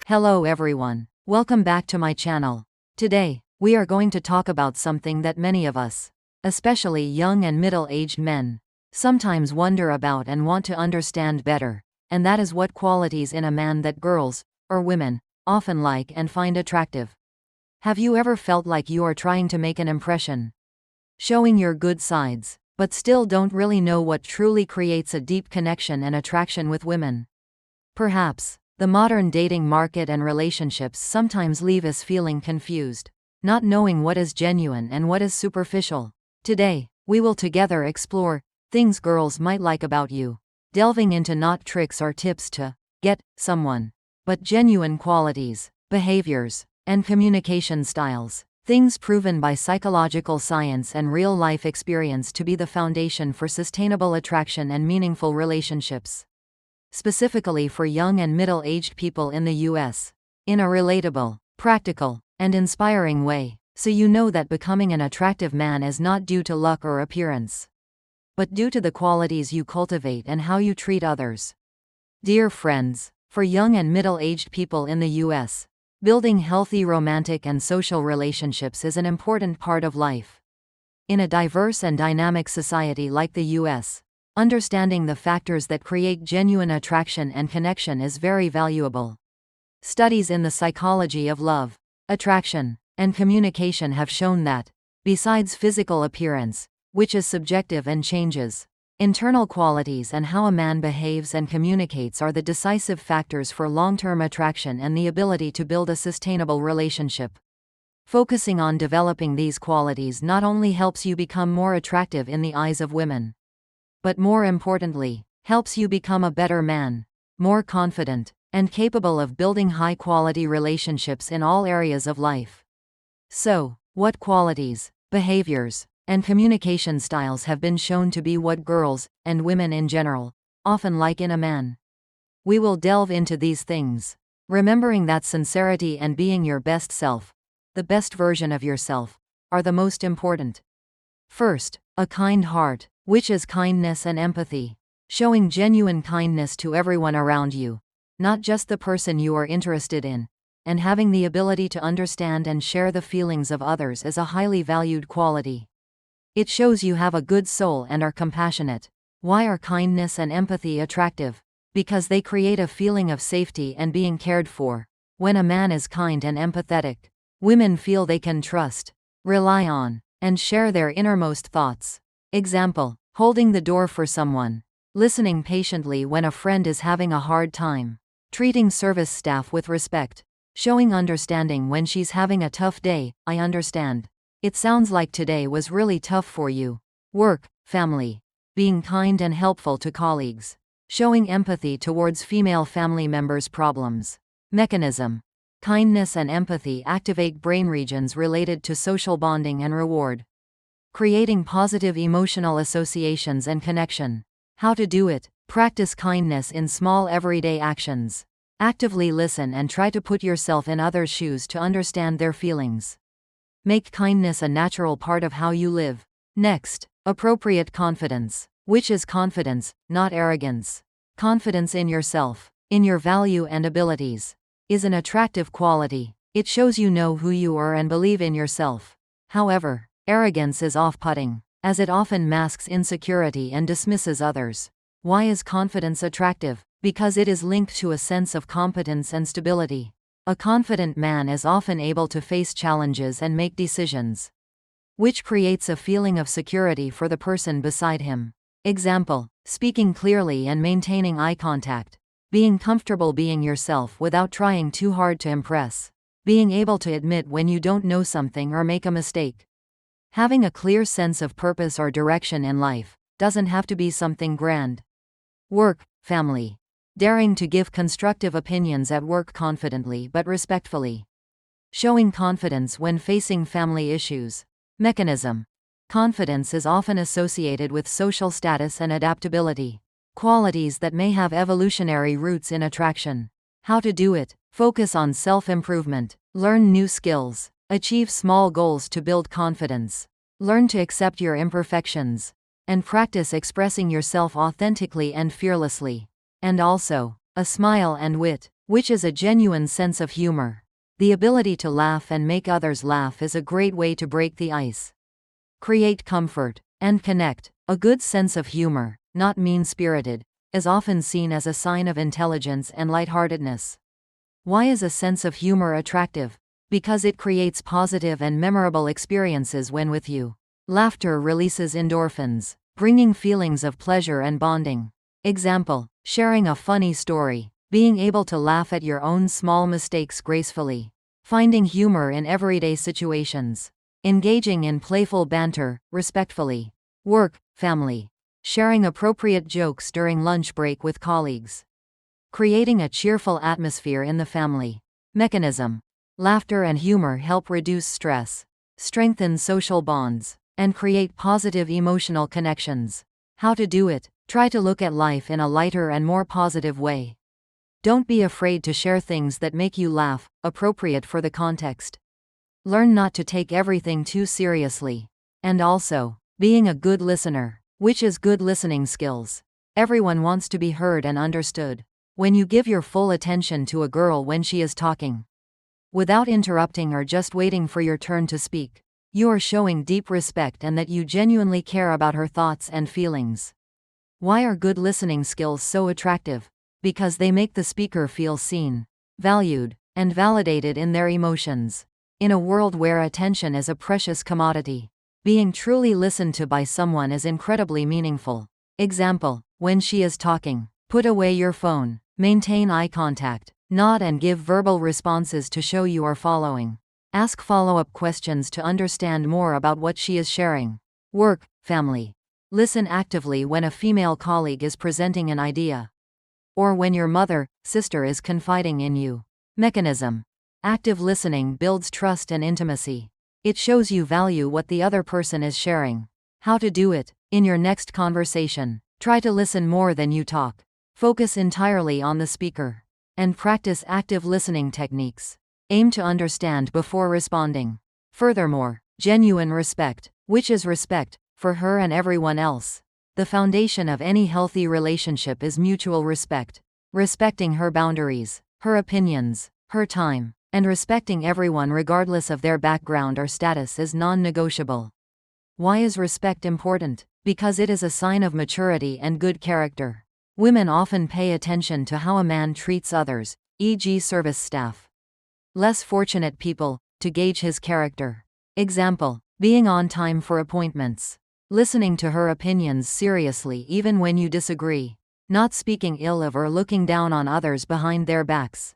Hello everyone. Welcome back to my channel. Today, we are going to talk about something that many of us, especially young and middle-aged men, sometimes wonder about and want to understand better, and that is what qualities in a man that girls, or women, often like and find attractive. Have you ever felt like you are trying to make an impression, showing your good sides, but still don't really know what truly creates a deep connection and attraction with women? Perhaps the modern dating market and relationships sometimes leave us feeling confused, not knowing what is genuine and what is superficial. Today, we will together explore things girls might like about you, delving into not tricks or tips to get someone, but genuine qualities, behaviors, and communication styles, things proven by psychological science and real-life experience to be the foundation for sustainable attraction and meaningful relationships. Specifically for young and middle-aged people in the US, in a relatable, practical, and inspiring way, so you know that becoming an attractive man is not due to luck or appearance, but due to the qualities you cultivate and how you treat others. Dear friends, for young and middle-aged people in the US, building healthy romantic and social relationships is an important part of life. In a diverse and dynamic society like the US, understanding the factors that create genuine attraction and connection is very valuable. Studies in the psychology of love, attraction, and communication have shown that, besides physical appearance, which is subjective and changes, internal qualities and how a man behaves and communicates are the decisive factors for long-term attraction and the ability to build a sustainable relationship. Focusing on developing these qualities not only helps you become more attractive in the eyes of women, but more importantly, helps you become a better man, more confident, and capable of building high-quality relationships in all areas of life. So, what qualities, behaviors, and communication styles have been shown to be what girls, and women in general, often like in a man? We will delve into these things, remembering that sincerity and being your best self, the best version of yourself, are the most important. First, a kind heart, which is kindness and empathy, showing genuine kindness to everyone around you, not just the person you are interested in, and having the ability to understand and share the feelings of others is a highly valued quality. It shows you have a good soul and are compassionate. Why are kindness and empathy attractive? Because they create a feeling of safety and being cared for. When a man is kind and empathetic, women feel they can trust, rely on, and share their innermost thoughts. Example, holding the door for someone, listening patiently when a friend is having a hard time, treating service staff with respect, showing understanding when she's having a tough day. I understand. It sounds like today was really tough for you. Work, family. Being kind and helpful to colleagues, showing empathy towards female family members' problems. Mechanism. Kindness and empathy activate brain regions related to social bonding and reward, creating positive emotional associations and connection. How to do it? Practice kindness in small everyday actions. Actively listen and try to put yourself in others' shoes to understand their feelings. Make kindness a natural part of how you live. Next, appropriate confidence, which is confidence, not arrogance. Confidence in yourself, in your value and abilities, is an attractive quality. It shows you know who you are and believe in yourself. However, arrogance is off-putting, as it often masks insecurity and dismisses others. Why is confidence attractive? Because it is linked to a sense of competence and stability. A confident man is often able to face challenges and make decisions, which creates a feeling of security for the person beside him. Example, speaking clearly and maintaining eye contact. Being comfortable being yourself without trying too hard to impress. Being able to admit when you don't know something or make a mistake. Having a clear sense of purpose or direction in life doesn't have to be something grand. Work, family. Daring to give constructive opinions at work confidently but respectfully. Showing confidence when facing family issues. Mechanism. Confidence is often associated with social status and adaptability, qualities that may have evolutionary roots in attraction. How to do it? Focus on self-improvement. Learn new skills. Achieve small goals to build confidence. Learn to accept your imperfections, and practice expressing yourself authentically and fearlessly. And also, a smile and wit. which is a genuine sense of humor. The ability to laugh and make others laugh is a great way to break the ice. Create comfort and connect. A good sense of humor, not mean-spirited, is often seen as a sign of intelligence and lightheartedness. Why is a sense of humor attractive? Because it creates positive and memorable experiences when with you. Laughter releases endorphins, bringing feelings of pleasure and bonding. Example: sharing a funny story, being able to laugh at your own small mistakes gracefully, finding humor in everyday situations, engaging in playful banter, respectfully. Work, family. Sharing appropriate jokes during lunch break with colleagues. Creating a cheerful atmosphere in the family. Mechanism: laughter and humor help reduce stress, strengthen social bonds, and create positive emotional connections. How to do it? Try to look at life in a lighter and more positive way. Don't be afraid to share things that make you laugh, appropriate for the context. Learn not to take everything too seriously. And also, being a good listener, which is good listening skills. Everyone wants to be heard and understood. When you give your full attention to a girl when she is talking, without interrupting or just waiting for your turn to speak, you are showing deep respect and that you genuinely care about her thoughts and feelings. Why are good listening skills so attractive? Because they make the speaker feel seen, valued, and validated in their emotions. In a world where attention is a precious commodity, being truly listened to by someone is incredibly meaningful. Example: when she is talking, put away your phone, maintain eye contact, nod and give verbal responses to show you are following. Ask follow-up questions to understand more about what she is sharing. Work, family. Listen actively when a female colleague is presenting an idea, or when your mother, sister is confiding in you. Mechanism: active listening builds trust and intimacy. It shows you value what the other person is sharing. How to do it? In your next conversation, try to listen more than you talk. Focus entirely on the speaker. And practice active listening techniques. Aim to understand before responding. Furthermore, genuine respect, which is respect for her and everyone else. The foundation of any healthy relationship is mutual respect. Respecting her boundaries, her opinions, her time, and respecting everyone regardless of their background or status is non-negotiable. Why is respect important? Because it is a sign of maturity and good character. Women often pay attention to how a man treats others, e.g. service staff. Less fortunate people, to gauge his character. Example: being on time for appointments. Listening to her opinions seriously even when you disagree. Not speaking ill of or looking down on others behind their backs.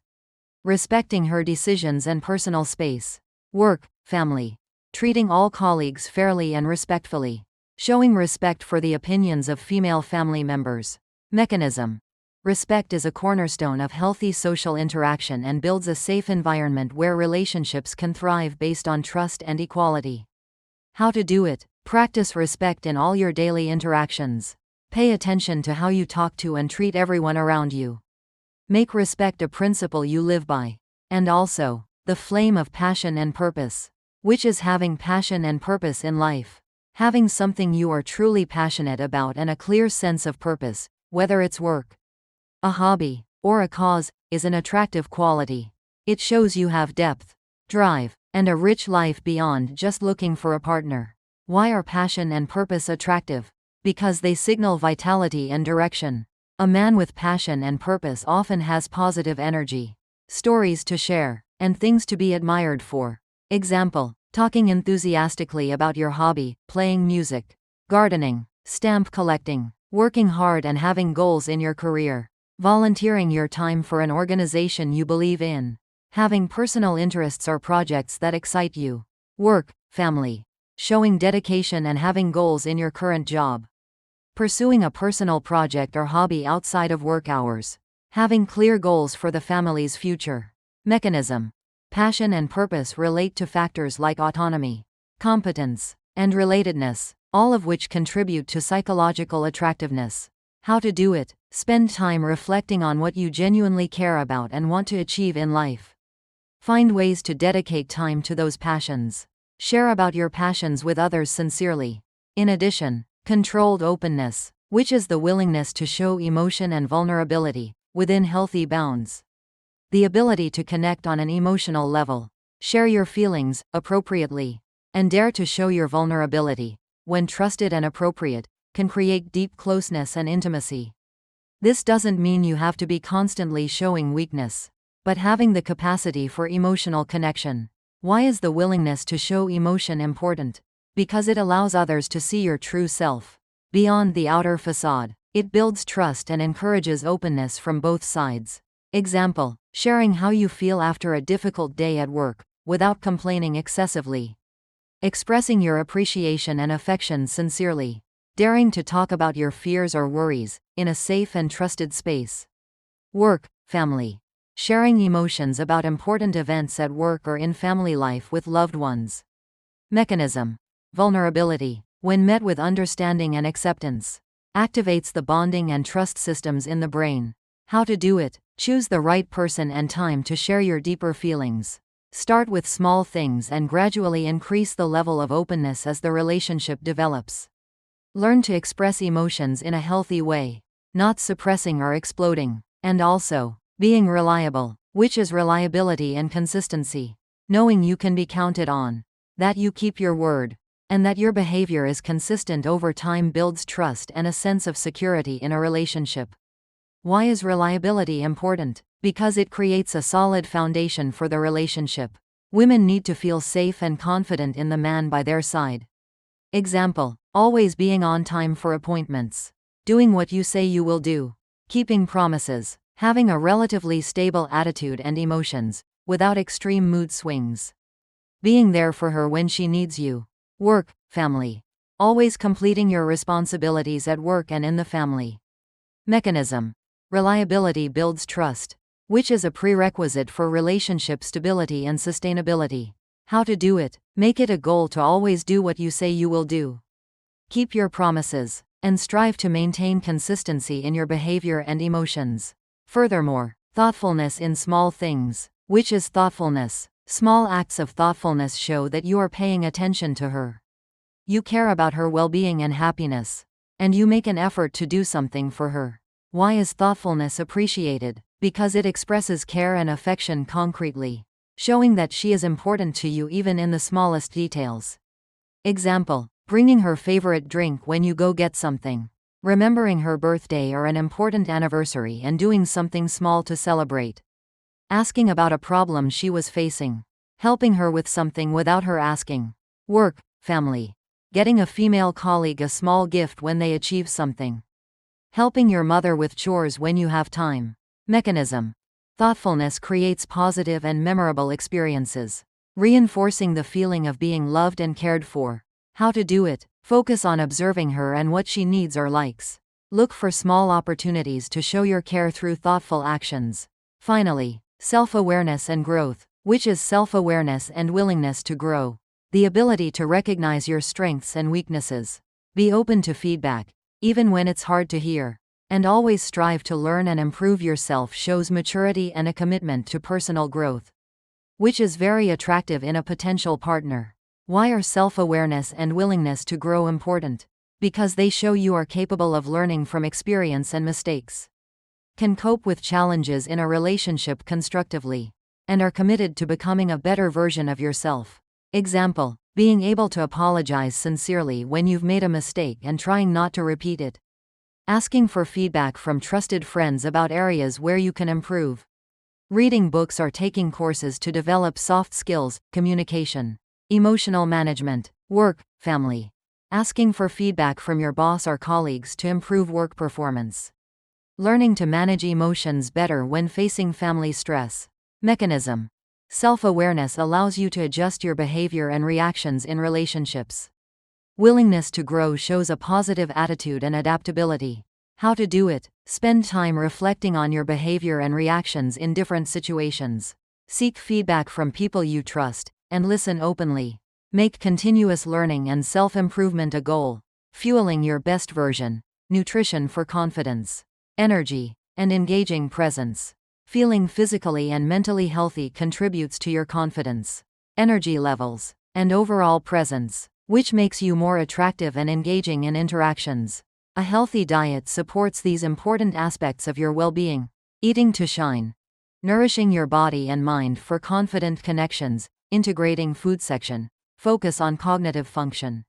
Respecting her decisions and personal space. Work, family. Treating all colleagues fairly and respectfully. Showing respect for the opinions of female family members. Mechanism: respect is a cornerstone of healthy social interaction and builds a safe environment where relationships can thrive based on trust and equality. How to do it? Practice respect in all your daily interactions. Pay attention to how you talk to and treat everyone around you. Make respect a principle you live by. And also, the flame of passion and purpose, which is having passion and purpose in life. Having something you are truly passionate about and a clear sense of purpose, whether it's work, a hobby, or a cause, is an attractive quality. It shows you have depth, drive, and a rich life beyond just looking for a partner. Why are passion and purpose attractive? Because they signal vitality and direction. A man with passion and purpose often has positive energy, stories to share, and things to be admired for. Example: talking enthusiastically about your hobby, playing music, gardening, stamp collecting, working hard and having goals in your career, volunteering your time for an organization you believe in, having personal interests or projects that excite you. Work, family. Showing dedication and having goals in your current job. Pursuing a personal project or hobby outside of work hours. Having clear goals for the family's future. Mechanism: passion and purpose relate to factors like autonomy, competence, and relatedness, all of which contribute to psychological attractiveness. How to do it? Spend time reflecting on what you genuinely care about and want to achieve in life. Find ways to dedicate time to those passions. Share about your passions with others sincerely. In addition, controlled openness, which is the willingness to show emotion and vulnerability, within healthy bounds. the ability to connect on an emotional level, share your feelings appropriately, and dare to show your vulnerability, when trusted and appropriate, can create deep closeness and intimacy. This doesn't mean you have to be constantly showing weakness, but having the capacity for emotional connection. Why is the willingness to show emotion important? Because it allows others to see your true self. Beyond the outer facade, it builds trust and encourages openness from both sides. Example, sharing how you feel after a difficult day at work, without complaining excessively. Expressing your appreciation and affection sincerely. Daring to talk about your fears or worries, in a safe and trusted space. Work, family. Sharing emotions about important events at work or in family life with loved ones. Mechanism. Vulnerability, when met with understanding and acceptance, activates the bonding and trust systems in the brain. How to do it? Choose the right person and time to share your deeper feelings. Start with small things and gradually increase the level of openness as the relationship develops. Learn to express emotions in a healthy way, not suppressing or exploding. And also, being reliable, which is reliability and consistency. Knowing you can be counted on, that you keep your word, and that your behavior is consistent over time builds trust and a sense of security in a relationship. Why is reliability important? Because it creates a solid foundation for the relationship. Women need to feel safe and confident in the man by their side. Example, always being on time for appointments. Doing what you say you will do. Keeping promises. Having a relatively stable attitude and emotions, without extreme mood swings. Being there for her when she needs you. Work, family. Always completing your responsibilities at work and in the family. Mechanism. Reliability builds trust, which is a prerequisite for relationship stability and sustainability. How to do it? Make it a goal to always do what you say you will do. Keep your promises, and strive to maintain consistency in your behavior and emotions. Furthermore, thoughtfulness in small things. Which is thoughtfulness? Small acts of thoughtfulness show that you are paying attention to her. You care about her well-being and happiness, and you make an effort to do something for her. Why is thoughtfulness appreciated? Because it expresses care and affection concretely, showing that she is important to you even in the smallest details. Example, bringing her favorite drink when you go get something. Remembering her birthday or an important anniversary and doing something small to celebrate. Asking about a problem she was facing. Helping her with something without her asking. Work, family. Getting a female colleague a small gift when they achieve something. Helping your mother with chores when you have time. Mechanism. Thoughtfulness creates positive and memorable experiences, reinforcing the feeling of being loved and cared for. How to do it? Focus on observing her and what she needs or likes. Look for small opportunities to show your care through thoughtful actions. Finally, self-awareness and growth, which is self-awareness and willingness to grow. The ability to recognize your strengths and weaknesses. Be open to feedback, even when it's hard to hear. And always strive to learn and improve yourself shows maturity and a commitment to personal growth, which is very attractive in a potential partner. Why are self-awareness and willingness to grow important? Because they show you are capable of learning from experience and mistakes, can cope with challenges in a relationship constructively, and are committed to becoming a better version of yourself. Example, being able to apologize sincerely when you've made a mistake and trying not to repeat it. Asking for feedback from trusted friends about areas where you can improve. Reading books or taking courses to develop soft skills, communication, emotional management, work, family. Asking for feedback from your boss or colleagues to improve work performance. Learning to manage emotions better when facing family stress. Mechanism. Self-awareness allows you to adjust your behavior and reactions in relationships. Willingness to grow shows a positive attitude and adaptability. How to do it? Spend time reflecting on your behavior and reactions in different situations. Seek feedback from people you trust, and listen openly. Make continuous learning and self-improvement a goal, fueling your best version. Nutrition for confidence, energy, and engaging presence. Feeling physically and mentally healthy contributes to your confidence, energy levels, and overall presence, which makes you more attractive and engaging in interactions. A healthy diet supports these important aspects of your well-being. Eating to shine. Nourishing your body and mind for confident connections, integrating food section. Focus on cognitive function.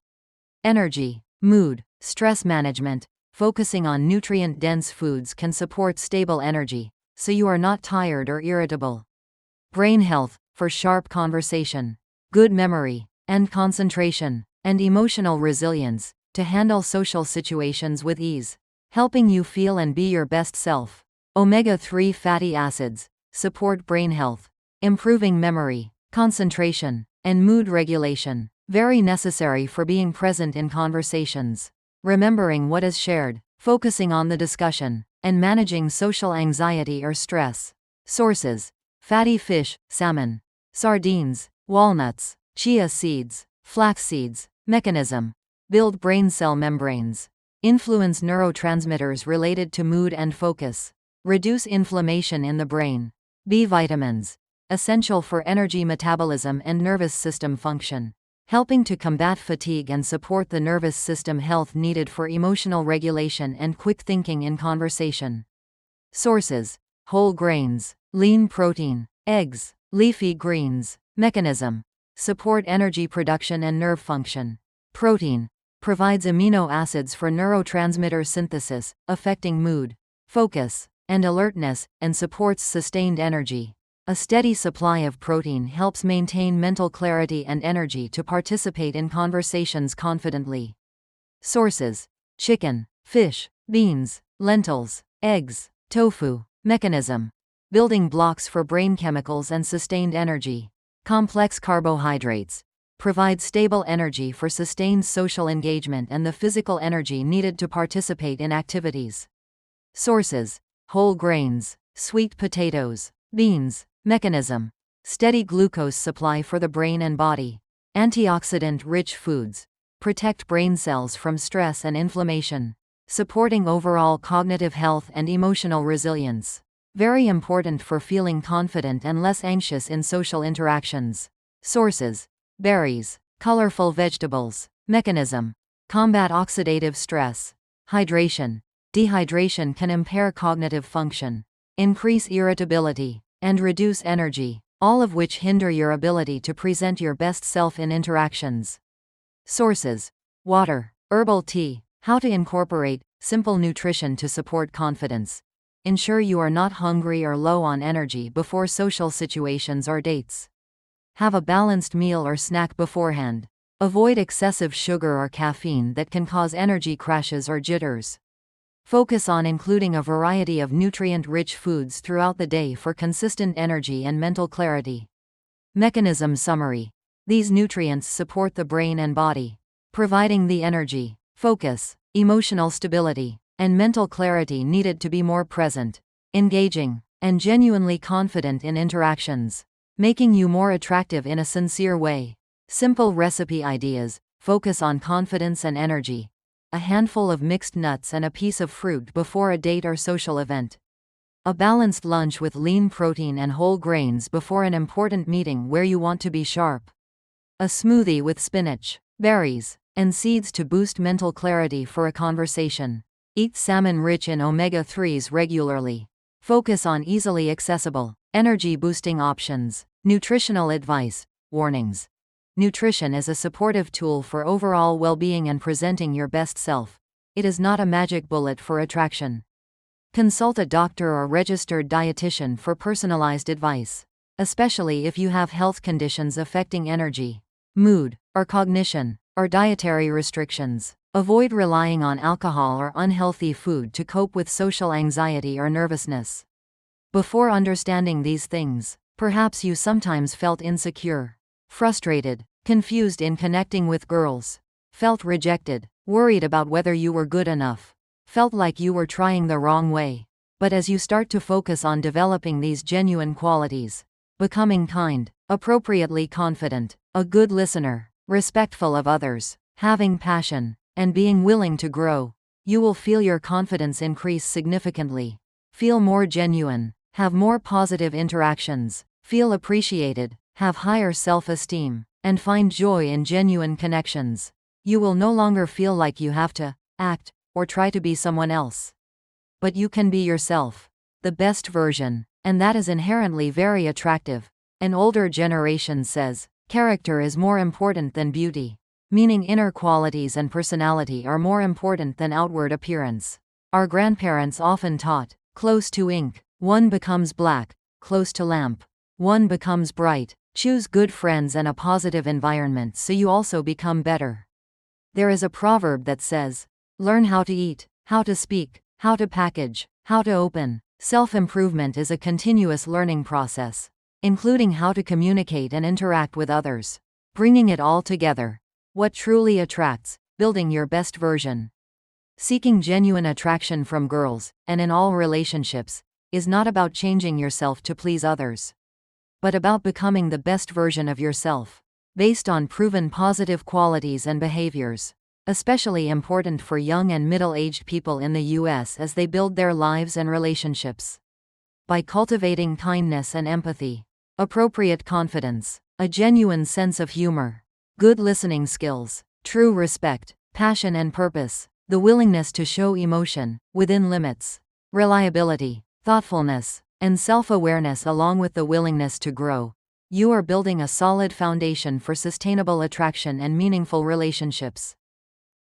Energy, mood, stress management. Focusing on nutrient-dense foods can support stable energy, so you are not tired or irritable. Brain health, for sharp conversation, good memory, and concentration, and emotional resilience, to handle social situations with ease, helping you feel and be your best self. Omega-3 fatty acids support brain health, improving memory, concentration, and mood regulation, very necessary for being present in conversations, remembering what is shared, focusing on the discussion, and managing social anxiety or stress. Sources: fatty fish, salmon, sardines, walnuts, chia seeds, flax seeds. Mechanism: build brain cell membranes, influence neurotransmitters related to mood and focus, reduce inflammation in the brain. B vitamins, essential for energy metabolism and nervous system function, helping to combat fatigue and support the nervous system health needed for emotional regulation and quick thinking in conversation. Sources: whole grains, lean protein, eggs, leafy greens. Mechanism: support energy production and nerve function. Protein provides amino acids for neurotransmitter synthesis, affecting mood, focus, and alertness, and supports sustained energy. A steady supply of protein helps maintain mental clarity and energy to participate in conversations confidently. Sources: chicken, fish, beans, lentils, eggs, tofu. Mechanism: building blocks for brain chemicals and sustained energy. Complex carbohydrates provide stable energy for sustained social engagement and the physical energy needed to participate in activities. Sources: whole grains, sweet potatoes, beans. Mechanism: steady glucose supply for the brain and body. Antioxidant-rich foods protect brain cells from stress and inflammation, supporting overall cognitive health and emotional resilience. Very important for feeling confident and less anxious in social interactions. Sources: berries, colorful vegetables. Mechanism: combat oxidative stress. Hydration. Dehydration can impair cognitive function, increase irritability, and reduce energy, all of which hinder your ability to present your best self in interactions. Sources: water, herbal tea. How to incorporate simple nutrition to support confidence. Ensure you are not hungry or low on energy before social situations or dates. Have a balanced meal or snack beforehand. Avoid excessive sugar or caffeine that can cause energy crashes or jitters. Focus on including a variety of nutrient-rich foods throughout the day for consistent energy and mental clarity. Mechanism summary: these nutrients support the brain and body, providing the energy, focus, emotional stability, and mental clarity needed to be more present, engaging, and genuinely confident in interactions, making you more attractive in a sincere way. Simple recipe ideas: focus on confidence and energy. A handful of mixed nuts and a piece of fruit before a date or social event. A balanced lunch with lean protein and whole grains before an important meeting where you want to be sharp. A smoothie with spinach, berries, and seeds to boost mental clarity for a conversation. Eat salmon rich in omega-3s regularly. Focus on easily accessible, energy-boosting options. Nutritional advice. Warnings. Nutrition is a supportive tool for overall well-being and presenting your best self. It is not a magic bullet for attraction. Consult a doctor or registered dietitian for personalized advice, especially if you have health conditions affecting energy, mood, or cognition, or dietary restrictions. Avoid relying on alcohol or unhealthy food to cope with social anxiety or nervousness. Before understanding these things, perhaps you sometimes felt insecure, frustrated, confused in connecting with girls, felt rejected, worried about whether you were good enough, felt like you were trying the wrong way. But as you start to focus on developing these genuine qualities, becoming kind, appropriately confident, a good listener, respectful of others, having passion, and being willing to grow, you will feel your confidence increase significantly, feel more genuine, have more positive interactions, feel appreciated, have higher self-esteem, and find joy in genuine connections. You will no longer feel like you have to act or try to be someone else. But you can be yourself, the best version, And that is inherently very attractive. An older generation says, character is more important than beauty, meaning inner qualities and personality are more important than outward appearance. Our grandparents often taught, close to ink, one becomes black, close to lamp, one becomes bright. Choose good friends and a positive environment so you also become better. There is a proverb that says, learn how to eat, how to speak, how to package, how to open. Self-improvement is a continuous learning process, including how to communicate and interact with others. Bringing it all together. What truly attracts, building your best version. Seeking genuine attraction from girls, and in all relationships, is not about changing yourself to please others, but about becoming the best version of yourself, based on proven positive qualities and behaviors. Especially important for young and middle-aged people in the US as they build their lives and relationships. By cultivating kindness and empathy, appropriate confidence, a genuine sense of humor, good listening skills, true respect, passion and purpose, the willingness to show emotion, within limits, reliability, thoughtfulness, and self-awareness along with the willingness to grow, you are building a solid foundation for sustainable attraction and meaningful relationships.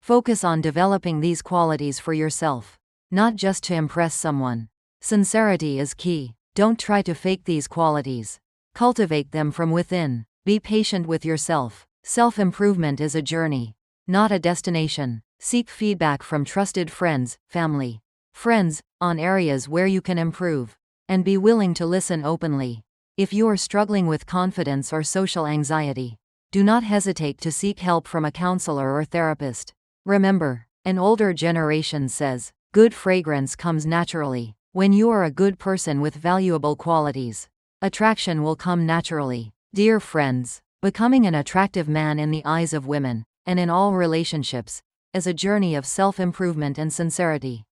Focus on developing these qualities for yourself, not just to impress someone. Sincerity is key. Don't try to fake these qualities. Cultivate them from within. Be patient with yourself. Self-improvement is a journey, not a destination. Seek feedback from trusted friends, family, friends, on areas where you can improve, and be willing to listen openly. If you are struggling with confidence or social anxiety, do not hesitate to seek help from a counselor or therapist. Remember, an older generation says, good fragrance comes naturally. When you are a good person with valuable qualities, attraction will come naturally. Dear friends, becoming an attractive man in the eyes of women, and in all relationships, is a journey of self-improvement and sincerity.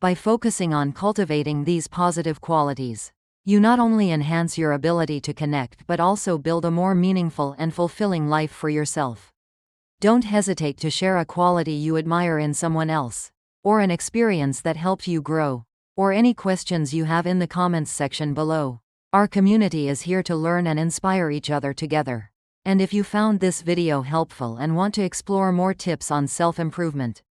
By focusing on cultivating these positive qualities, you not only enhance your ability to connect but also build a more meaningful and fulfilling life for yourself. Don't hesitate to share a quality you admire in someone else, or an experience that helped you grow, or any questions you have in the comments section below. Our community is here to learn and inspire each other together. And if you found this video helpful and want to explore more tips on self-improvement,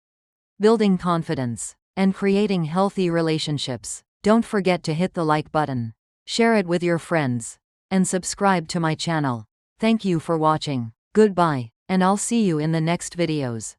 building confidence, and creating healthy relationships, don't forget to hit the like button, share it with your friends, and subscribe to my channel. Thank you for watching. Goodbye. And I'll see you in the next videos.